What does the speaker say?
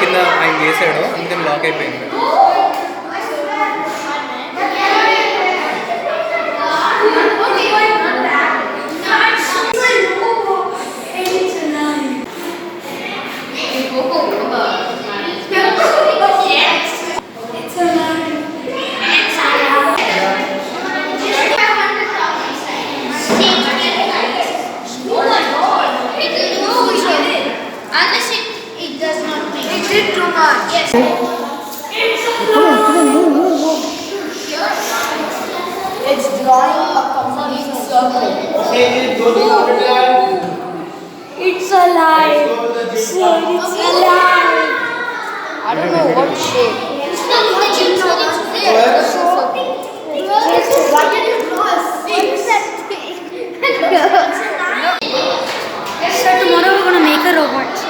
కింద ఆయన చేశాడు అందుకని లాక్ అయిపోయింది. It's drawing a complete circle. It's alive. Sir, it's alive. I don't know what shape. So tomorrow we're gonna make a robot.